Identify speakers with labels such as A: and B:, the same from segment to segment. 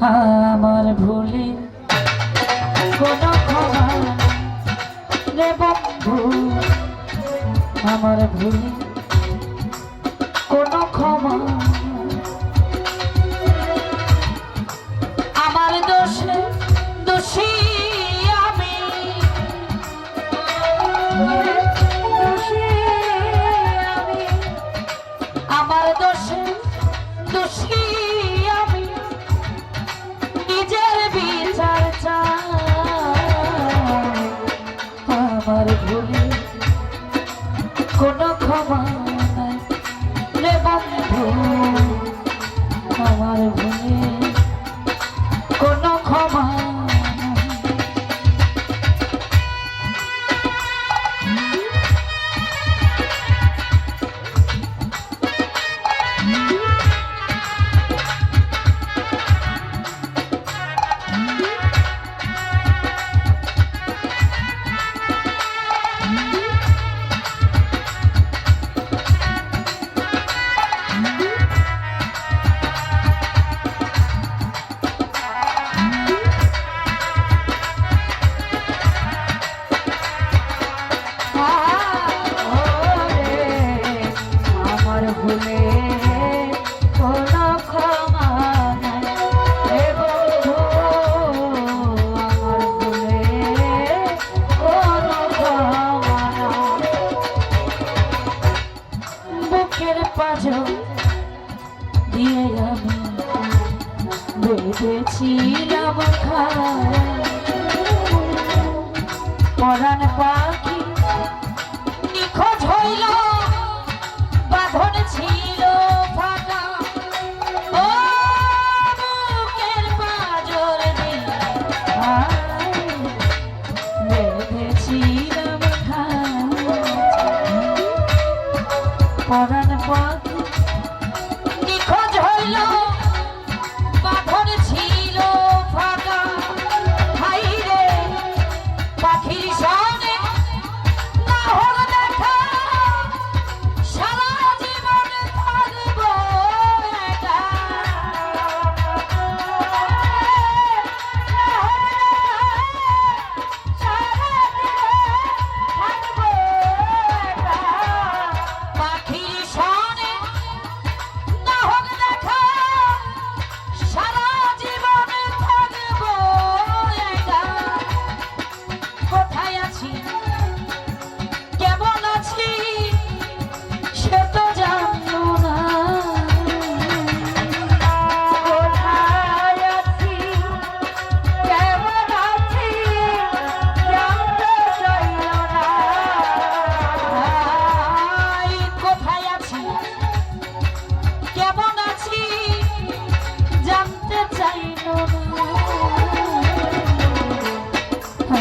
A: আমার ভুলে কোনো ক্ষমা রে বন্ধু, আমার ভুলে কোনো ক্ষমা, আমার দোষে দোষী আমি, আমার দোষে দোষী আমি, নিজের বিচার চাই। আমার ভুলে কোনো ক্ষমা নাই রে বন্ধু, আমার ভুলে কোনো ক্ষমা নাই। দিয়ে আমি বেঁধেছিলাম পরাণ পাখি নিখোঁজ হইল, বাঁধন ছিল ফাটা, ও বুকের পাঁজর দিয়ে বেঁধেছিলাম পরাণ পাখি নিখোঁজ হইল, বাঁধন ছিল ফাঁকা। হাই রে পাখির সনে না হল দেখা, সারা জীবন থাকবো একা। পাখির সনে না হোক দেখা, সারা জীবন থাকবো একা। কোথায় আছি কেমন আছি সে তো জানো না, কোথায় আছি কেমন আছি জানতে চাইল না। কোথায় আছি কেমন আছি জানতে চাইল না।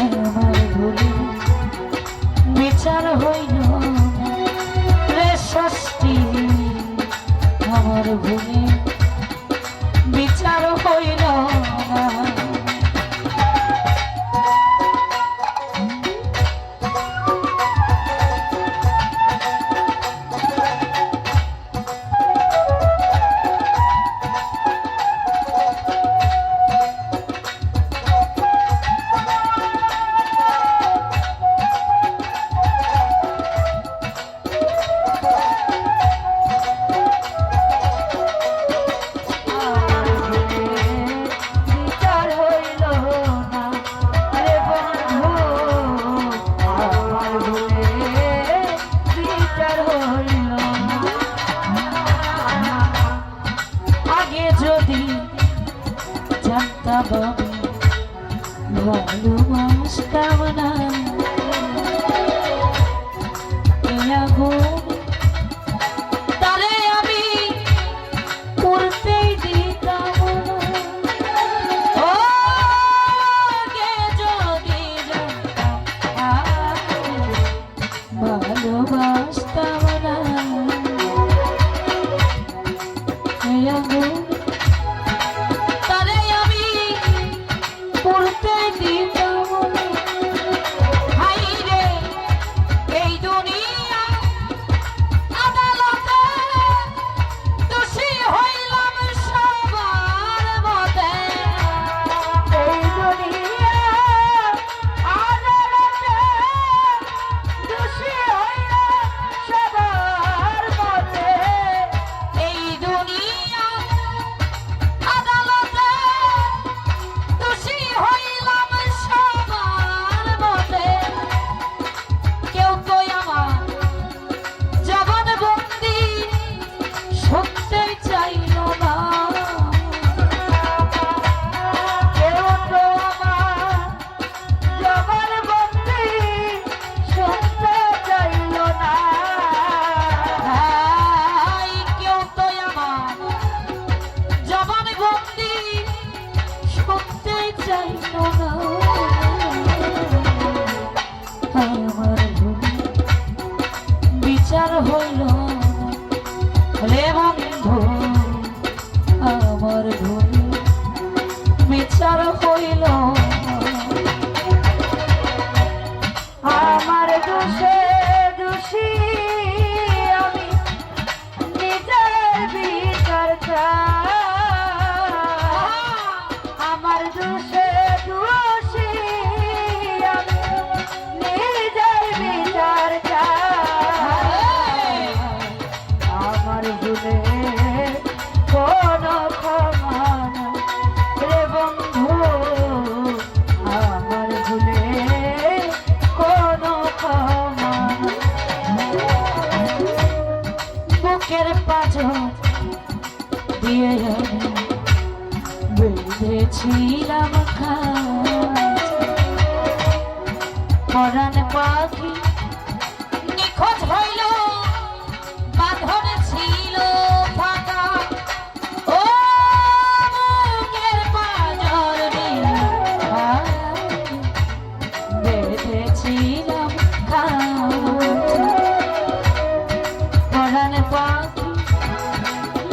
A: আমার ভুলে বিচার হইল রে ষষ্ঠী, আমার ভুলে বিচার হইল না। ভালোবাসতাম না তারে আমি করতেই দিতাম না। ও গে যদি ভালোবাসতাম না তারে আমি করতে দিতাম না। চাইল না আমার ভুল বিচার হইল রে বন্ধু আমার ভুল বিচার হইল আমার দোষে দোষী আমি নিজের বিচার চাই আমার দোষে দোষী আমি নিজের বিচার চাই আমার ভুলে কোনো ক্ষমা নাই রে বন্ধু আমার ভুলে কোনো ক্ষমা নাই বুকের পাঁজর দিয়ে আমি বেঁধেছিলাম পরাণ পাখি নিখোঁজ হইল বাঁধন ছিল ফাঁকা ও বুকের পাঁজর দিয়ে বেঁধেছিলাম পরাণ পাখি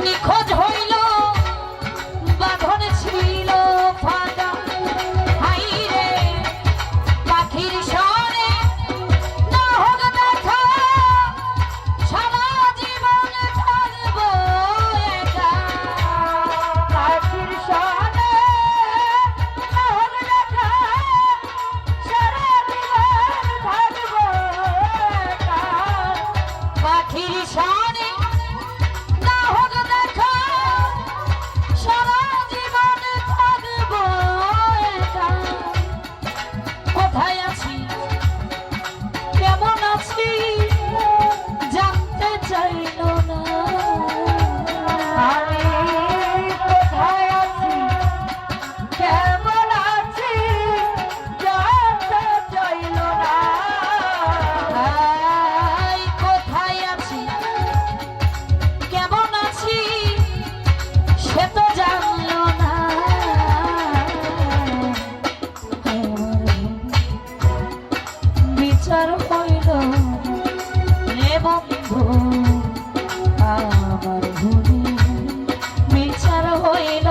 A: নিখোঁজ হইল বাঁধন ছিল ফাঁকা হাইরে পাখির স্বরে না হোক দেখা সারা জীবন থাকবো একা পাখির স্বরে না হোক দেখা সারা জীবন থাকবো একা পাখির স্বরে না হোক দেখা সারা জীবন থাকবো একা কোথায় আছি কেমন আছি জানতে চাইল না আমি কোথায় আছি কেমন আছি জানতে চাইল না কোথায় আছি কেমন আছি সে তো জানলো না বিচার হইল রে বন্ধু আমার ভুল বিচার হইল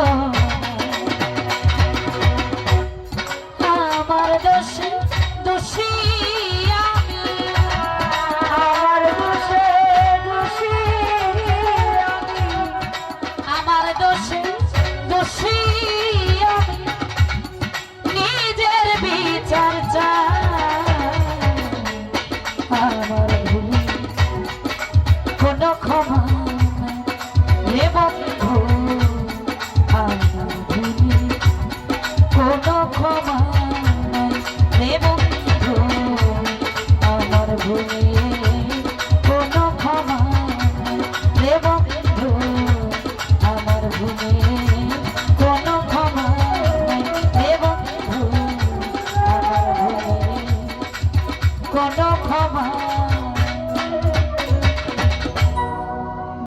A: আমার দোষে দোষী আমি আমার দোষে দোষী আমি আমার দোষে দোষী